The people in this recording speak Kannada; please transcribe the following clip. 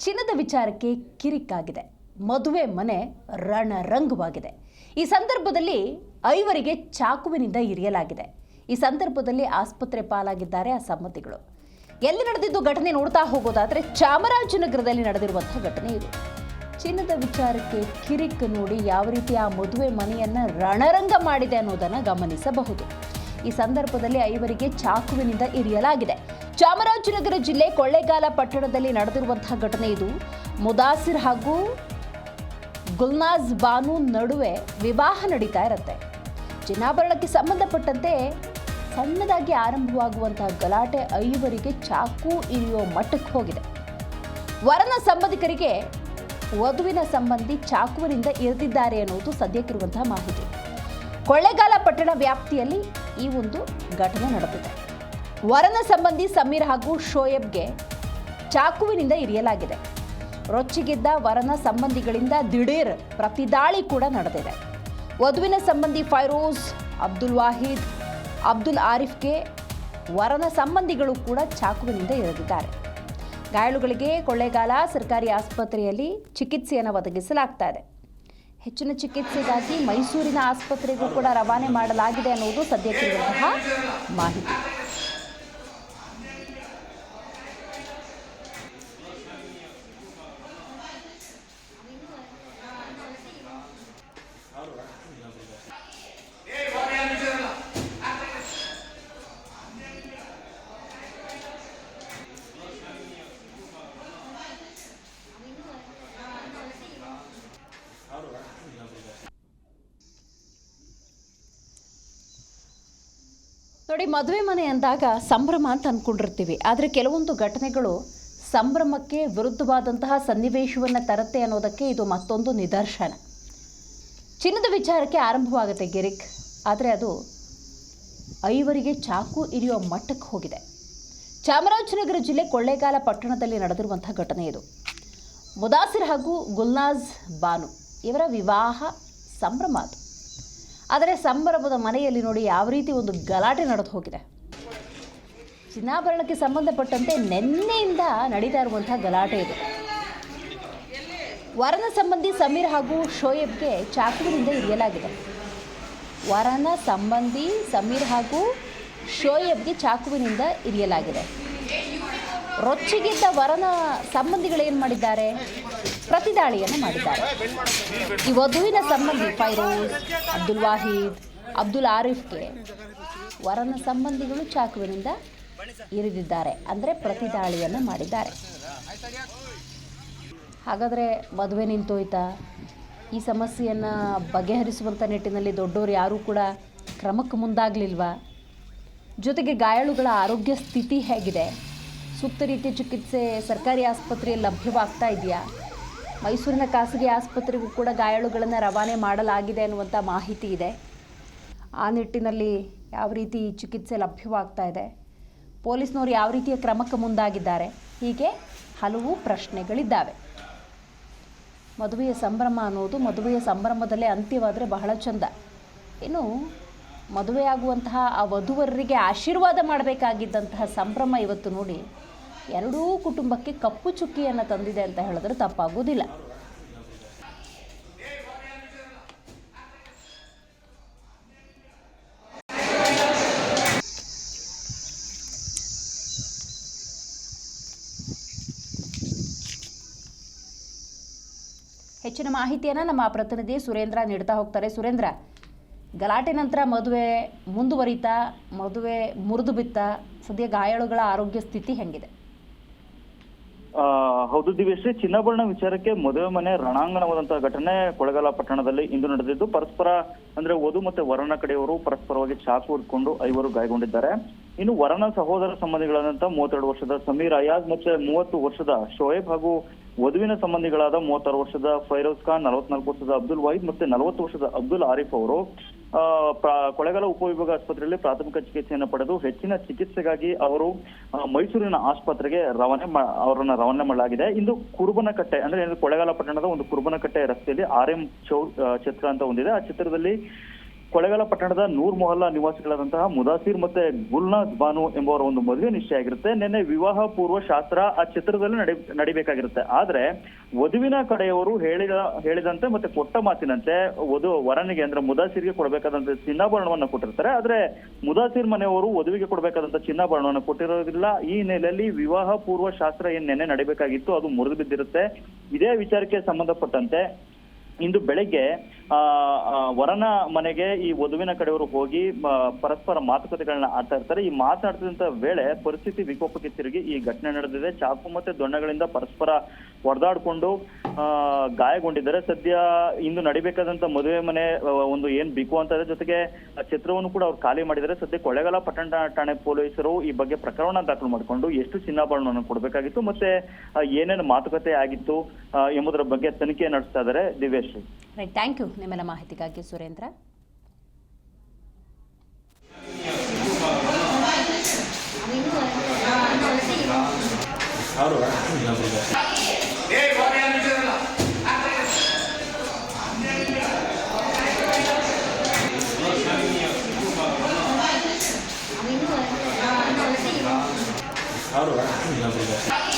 ಚಿನ್ನದ ವಿಚಾರಕ್ಕೆ ಕಿರಿಕಾಗಿದೆ. ಮದುವೆ ಮನೆ ರಣರಂಗವಾಗಿದೆ. ಈ ಸಂದರ್ಭದಲ್ಲಿ ಐವರಿಗೆ ಚಾಕುವಿನಿಂದ ಇರಿಯಲಾಗಿದೆ. ಈ ಸಂದರ್ಭದಲ್ಲಿ ಆಸ್ಪತ್ರೆ ಪಾಲಾಗಿದ್ದಾರೆ ಆ ಸಂಬಂಧಿಗಳು. ಎಲ್ಲಿ ನಡೆದಿದ್ದು ಘಟನೆ ನೋಡ್ತಾ ಹೋಗೋದಾದ್ರೆ ಚಾಮರಾಜನಗರದಲ್ಲಿ ನಡೆದಿರುವಂತಹ ಘಟನೆ ಇದು. ಚಿನ್ನದ ವಿಚಾರಕ್ಕೆ ಕಿರಿಕ್ ನೋಡಿ ಯಾವ ರೀತಿ ಆ ಮದುವೆ ಮನೆಯನ್ನ ರಣರಂಗ ಮಾಡಿದೆ ಅನ್ನೋದನ್ನ ಗಮನಿಸಬಹುದು. ಈ ಸಂದರ್ಭದಲ್ಲಿ ಐವರಿಗೆ ಚಾಕುವಿನಿಂದ ಇರಿಯಲಾಗಿದೆ. ಚಾಮರಾಜನಗರ ಜಿಲ್ಲೆ ಕೊಳ್ಳೇಗಾಲ ಪಟ್ಟಣದಲ್ಲಿ ನಡೆದಿರುವಂತಹ ಘಟನೆ ಇದು. ಮುದಾಸಿರ್ ಹಾಗೂ ಗುಲ್ನಾಜ್ ಬಾನು ನಡುವೆ ವಿವಾಹ ನಡೀತಾ ಇರುತ್ತೆ. ಚಿನ್ನಾಭರಣಕ್ಕೆ ಸಂಬಂಧಪಟ್ಟಂತೆ ಸಣ್ಣದಾಗಿ ಆರಂಭವಾಗುವಂತಹ ಗಲಾಟೆ ಐವರಿಗೆ ಚಾಕು ಇರಿಯುವ ಮಟ್ಟಕ್ಕೆ ಹೋಗಿದೆ. ವರನ ಸಂಬಂಧಿಕರಿಗೆ ವಧುವಿನ ಸಂಬಂಧಿ ಚಾಕುವಿನಿಂದ ಇರಿದಿದ್ದಾರೆ ಅನ್ನೋದು ಸದ್ಯಕ್ಕಿರುವಂತಹ ಮಾಹಿತಿ. ಕೊಳ್ಳೇಗಾಲ ಪಟ್ಟಣ ವ್ಯಾಪ್ತಿಯಲ್ಲಿ ಈ ಒಂದು ಘಟನೆ ನಡೆದಿದೆ. ವರನ ಸಂಬಂಧಿ ಸಮೀರ್ ಹಾಗೂ ಶೋಯಬ್ಗೆ ಚಾಕುವಿನಿಂದ ಇರಿಯಲಾಗಿದೆ. ರೊಚ್ಚಿಗೆದ್ದ ವರನ ಸಂಬಂಧಿಗಳಿಂದ ದಿಢೀರ್ ಪ್ರತಿದಾಳಿ ಕೂಡ ನಡೆದಿದೆ. ವಧುವಿನ ಸಂಬಂಧಿ ಫೈರೋಜ್, ಅಬ್ದುಲ್ ವಾಹಿದ್, ಅಬ್ದುಲ್ ಆರಿಫ್ಗೆ ವರನ ಸಂಬಂಧಿಗಳು ಕೂಡ ಚಾಕುವಿನಿಂದ ಇರಿದಿದ್ದಾರೆ. ಗಾಯಾಳುಗಳಿಗೆ ಕೊಳ್ಳೇಗಾಲ ಸರ್ಕಾರಿ ಆಸ್ಪತ್ರೆಯಲ್ಲಿ ಚಿಕಿತ್ಸೆಯನ್ನು ಒದಗಿಸಲಾಗ್ತಾ ಇದೆ. ಹೆಚ್ಚಿನ ಚಿಕಿತ್ಸೆಗಾಗಿ ಮೈಸೂರಿನ ಆಸ್ಪತ್ರೆಗೂ ಕೂಡ ರವಾನೆ ಮಾಡಲಾಗಿದೆ ಅನ್ನೋದು ಸದ್ಯಕ್ಕಿರುವಂತಹ ಮಾಹಿತಿ. ನೋಡಿ, ಮದುವೆ ಮನೆ ಅಂದಾಗ ಸಂಭ್ರಮ ಅಂತ ಅಂದ್ಕೊಂಡಿರ್ತೀವಿ. ಆದರೆ ಕೆಲವೊಂದು ಘಟನೆಗಳು ಸಂಭ್ರಮಕ್ಕೆ ವಿರುದ್ಧವಾದಂತಹ ಸನ್ನಿವೇಶವನ್ನು ತರುತ್ತೆ ಅನ್ನೋದಕ್ಕೆ ಇದು ಮತ್ತೊಂದು ನಿದರ್ಶನ. ಚಿನ್ನದ ವಿಚಾರಕ್ಕೆ ಆರಂಭವಾಗುತ್ತೆ ಗಿರಿಕ್, ಆದರೆ ಅದು ಐವರಿಗೆ ಚಾಕು ಇರಿಯುವ ಮಟ್ಟಕ್ಕೆ ಹೋಗಿದೆ. ಚಾಮರಾಜನಗರ ಜಿಲ್ಲೆ ಕೊಳ್ಳೇಗಾಲ ಪಟ್ಟಣದಲ್ಲಿ ನಡೆದಿರುವಂತಹ ಘಟನೆ ಇದು. ಮುದಾಸಿರ್ ಹಾಗೂ ಗುಲ್ನಾಜ್ ಬಾನು ಇವರ ವಿವಾಹ ಸಂಭ್ರಮ ಅದು. ಆದರೆ ಸಂಭ್ರಮದ ಮನೆಯಲ್ಲಿ ನೋಡಿ ಯಾವ ರೀತಿ ಒಂದು ಗಲಾಟೆ ನಡೆದು ಹೋಗಿದೆ. ಚಿನ್ನಾಭರಣಕ್ಕೆ ಸಂಬಂಧಪಟ್ಟಂತೆ ನಿನ್ನೆಯಿಂದ ನಡೀತಾ ಇರುವಂತಹ ಗಲಾಟೆ ಇದು. ವರನ ಸಂಬಂಧಿ ಸಮೀರ್ ಹಾಗೂ ಶೋಯಬ್ಗೆ ಚಾಕುವಿನಿಂದ ಇರಿಯಲಾಗಿದೆ. ವರನ ಸಂಬಂಧಿ ಸಮೀರ್ ಹಾಗೂ ಶೋಯಬ್ಗೆ ಚಾಕುವಿನಿಂದ ಇರಿಯಲಾಗಿದೆ. ರೊಚ್ಚಿಗೆದ್ದ ವರನ ಸಂಬಂಧಿಗಳೇನು ಮಾಡಿದ್ದಾರೆ? ಪ್ರತಿದಾಳಿಯನ್ನು ಮಾಡಿದ್ದಾರೆ. ಈ ವಧುವಿನ ಸಂಬಂಧಿ ಫೈರೋಜ್, ಅಬ್ದುಲ್ ವಾಹಿದ್, ಅಬ್ದುಲ್ ಆರಿಫ್ಗೆ ವರನ ಸಂಬಂಧಿಗಳು ಚಾಕುವಿನಿಂದ ಇರಿದಿದ್ದಾರೆ, ಅಂದರೆ ಪ್ರತಿದಾಳಿಯನ್ನು ಮಾಡಿದ್ದಾರೆ. ಹಾಗಾದರೆ ಮದುವೆ ನಿಂತೋಯ್ತಾ? ಈ ಸಮಸ್ಯೆಯನ್ನು ಬಗೆಹರಿಸುವಂಥ ನಿಟ್ಟಿನಲ್ಲಿ ದೊಡ್ಡವರು ಯಾರೂ ಕೂಡ ಕ್ರಮಕ್ಕೆ ಮುಂದಾಗಲಿಲ್ವಾ? ಜೊತೆಗೆ ಗಾಯಾಳುಗಳ ಆರೋಗ್ಯ ಸ್ಥಿತಿ ಹೇಗಿದೆ? ಸೂಕ್ತ ರೀತಿಯ ಚಿಕಿತ್ಸೆ ಸರ್ಕಾರಿ ಆಸ್ಪತ್ರೆಯಲ್ಲಿ ಲಭ್ಯವಾಗ್ತಾ ಇದೆಯಾ? ಮೈಸೂರಿನ ಖಾಸಗಿ ಆಸ್ಪತ್ರೆಗೂ ಕೂಡ ಗಾಯಾಳುಗಳನ್ನು ರವಾನೆ ಮಾಡಲಾಗಿದೆ ಅನ್ನುವಂಥ ಮಾಹಿತಿ ಇದೆ. ಆ ನಿಟ್ಟಿನಲ್ಲಿ ಯಾವ ರೀತಿ ಚಿಕಿತ್ಸೆ ಲಭ್ಯವಾಗ್ತಾ ಇದೆ? ಪೊಲೀಸ್ನವರು ಯಾವ ರೀತಿಯ ಕ್ರಮಕ್ಕೆ ಮುಂದಾಗಿದ್ದಾರೆ? ಹೀಗೆ ಹಲವು ಪ್ರಶ್ನೆಗಳಿದ್ದಾವೆ. ಮದುವೆಯ ಸಂಭ್ರಮ ಅನ್ನೋದು ಮದುವೆಯ ಸಂಭ್ರಮದಲ್ಲೇ ಅಂತ್ಯವಾದರೆ ಬಹಳ ಚಂದ. ಇನ್ನು ಮದುವೆಯಾಗುವಂತಹ ಆ ವಧುವರರಿಗೆ ಆಶೀರ್ವಾದ ಮಾಡಬೇಕಾಗಿದ್ದಂತಹ ಸಂಭ್ರಮ ಇವತ್ತು ನೋಡಿ ಎರಡೂ ಕುಟುಂಬಕ್ಕೆ ಕಪ್ಪು ಚುಕ್ಕಿಯನ್ನು ತಂದಿದೆ ಅಂತ ಹೇಳಿದ್ರೆ ತಪ್ಪಾಗೋದಿಲ್ಲ. ಹೆಚ್ಚಿನ ಮಾಹಿತಿಯನ್ನು ನಮ್ಮ ಪ್ರತಿನಿಧಿ ಸುರೇಂದ್ರ ನೀಡ್ತಾ ಹೋಗ್ತಾರೆ. ಸುರೇಂದ್ರ, ಗಲಾಟೆ ನಂತರ ಮದುವೆ ಮುಂದುವರಿತಾ, ಮದುವೆ ಮುರಿದು ಬಿತ್ತ, ಸದ್ಯ ಗಾಯಾಳುಗಳ ಆರೋಗ್ಯ ಸ್ಥಿತಿ ಹೆಂಗಿದೆ? ಹೌದು ದಿವ್ಯಶ್ರೀ, ಚಿನ್ನಾಭರಣ ವಿಚಾರಕ್ಕೆ ಮದುವೆ ಮನೆ ರಣಾಂಗಣವಾದಂತಹ ಘಟನೆ ಕೊಳ್ಳೇಗಾಲ ಪಟ್ಟಣದಲ್ಲಿ ಇಂದು ನಡೆದಿದ್ದು, ಪರಸ್ಪರ ಅಂದ್ರೆ ವಧು ಮತ್ತೆ ವರನ ಕಡೆಯವರು ಪರಸ್ಪರವಾಗಿ ಚಾಕು ಹಿಡ್ಕೊಂಡು ಐವರು ಗಾಯಗೊಂಡಿದ್ದಾರೆ. ಇನ್ನು ವರನ ಸಹೋದರ ಸಂಬಂಧಿಗಳಾದಂತ 32 ವರ್ಷದ ಸಮೀರ್ ಅಯಾಜ್ ಮತ್ತೆ 30 ವರ್ಷದ ಶೋಯಬ್ ಹಾಗೂ ವಧುವಿನ ಸಂಬಂಧಿಗಳಾದ 36 ವರ್ಷದ ಫೈರೋಜ್ ಖಾನ್, 44 ವರ್ಷದ ಅಬ್ದುಲ್ ವಾಹಿದ್ ಮತ್ತೆ 40 ವರ್ಷದ ಅಬ್ದುಲ್ ಆರಿಫ್ ಅವರು ಕೊಳ್ಳೇಗಾಲ ಉಪವಿಭಾಗ ಆಸ್ಪತ್ರೆಯಲ್ಲಿ ಪ್ರಾಥಮಿಕ ಚಿಕಿತ್ಸೆಯನ್ನು ಪಡೆದು ಹೆಚ್ಚಿನ ಚಿಕಿತ್ಸೆಗಾಗಿ ಅವರು ಮೈಸೂರಿನ ಆಸ್ಪತ್ರೆಗೆ ಅವರನ್ನ ರವಾನೆ ಮಾಡಲಾಗಿದೆ. ಇಂದು ಕುರುಬನಕಟ್ಟೆ ಅಂದ್ರೆ ಕೊಳ್ಳೇಗಾಲ ಪಟ್ಟಣದ ಒಂದು ಕುರುಬನಕಟ್ಟೆ ರಸ್ತೆಯಲ್ಲಿ RM ಛತ್ರ ಅಂತ ಒಂದಿದೆ. ಆ ಚಿತ್ರದಲ್ಲಿ ಕೊಳ್ಳೇಗಾಲ ಪಟ್ಟಣದ ನೂರ್ ಮೊಹಲ್ಲಾ ನಿವಾಸಿಗಳಾದಂತಹ ಮುದಾಸಿರ್ ಮತ್ತೆ ಗುಲ್ನಾಜ್ ಬಾನು ಎಂಬುವರ ಒಂದು ಮದುವೆ ನಿಶ್ಚಯ ಆಗಿರುತ್ತೆ. ನಿನ್ನೆ ವಿವಾಹ ಪೂರ್ವ ಶಾಸ್ತ್ರ ಆ ಚಿತ್ರದಲ್ಲಿ ನಡಿಬೇಕಾಗಿರುತ್ತೆ. ಆದ್ರೆ ವಧುವಿನ ಕಡೆಯವರು ಹೇಳಿದಂತೆ ಮತ್ತೆ ಕೊಟ್ಟ ಮಾತಿನಂತೆ ವರನಿಗೆ ಅಂದ್ರೆ ಮುದಾಸಿರ್ಗೆ ಕೊಡಬೇಕಾದಂತ ಚಿನ್ನಾಭರಣವನ್ನ ಕೊಟ್ಟಿರ್ತಾರೆ. ಆದ್ರೆ ಮುದಾಸಿರ್ ಮನೆಯವರು ವಧುವಿಗೆ ಕೊಡಬೇಕಾದಂತ ಚಿನ್ನಾಭರಣವನ್ನ ಕೊಟ್ಟಿರೋದಿಲ್ಲ. ಈ ಹಿನ್ನೆಲೆಯಲ್ಲಿ ವಿವಾಹ ಪೂರ್ವ ಶಾಸ್ತ್ರ ಏನ್ ನೆನ್ನೆ ನಡಿಬೇಕಾಗಿತ್ತು ಅದು ಮುರಿದು ಬಿದ್ದಿರುತ್ತೆ. ಇದೇ ವಿಚಾರಕ್ಕೆ ಸಂಬಂಧಪಟ್ಟಂತೆ ಇಂದು ಬೆಳಗ್ಗೆ ವರನ ಮನೆಗೆ ಈ ವಧುವಿನ ಕಡೆಯವರು ಹೋಗಿ ಪರಸ್ಪರ ಮಾತುಕತೆಗಳನ್ನ ಆಡ್ತಾ ಇರ್ತಾರೆ. ಈ ಮಾತನಾಡ್ತಿದ್ದಂತ ವೇಳೆ ಪರಿಸ್ಥಿತಿ ವಿಕೋಪಕ್ಕೆ ತಿರುಗಿ ಈ ಘಟನೆ ನಡೆದಿದೆ. ಚಾಕು ಮತ್ತೆ ದೊಣ್ಣೆಗಳಿಂದ ಪರಸ್ಪರ ಹೊಡೆದಾಡ್ಕೊಂಡು ಗಾಯಗೊಂಡಿದ್ದಾರೆ. ಸದ್ಯ ಇಂದು ನಡಿಬೇಕಾದಂತ ಮದುವೆ ಮನೆ ಒಂದು ಏನ್ ಬಿಕು ಅಂತ ಇದೆ. ಜೊತೆಗೆ ಚಿತ್ರವನ್ನು ಕೂಡ ಅವ್ರು ಖಾಲಿ ಮಾಡಿದ್ದಾರೆ. ಸದ್ಯ ಕೊಳ್ಳೇಗಾಲ ಪಟ್ಟಣ ಠಾಣೆ ಪೊಲೀಸರು ಈ ಬಗ್ಗೆ ಪ್ರಕರಣ ದಾಖಲು ಮಾಡಿಕೊಂಡು ಎಷ್ಟು ಚಿನ್ನಾಭರಣವನ್ನು ಕೊಡಬೇಕಾಗಿತ್ತು ಮತ್ತೆ ಏನೇನು ಮಾತುಕತೆ ಆಗಿತ್ತು ಎಂಬುದರ ಬಗ್ಗೆ ತನಿಖೆ ನಡೆಸ್ತಾ ಇದ್ದಾರೆ. ದಿವ್ಯಶ್ರೀ, ರೈಟ್, ಥ್ಯಾಂಕ್ ಯು ನಿಮ್ಮೆಲ್ಲ ಮಾಹಿತಿಗಾಗಿ ಸುರೇಂದ್ರ. Ahora,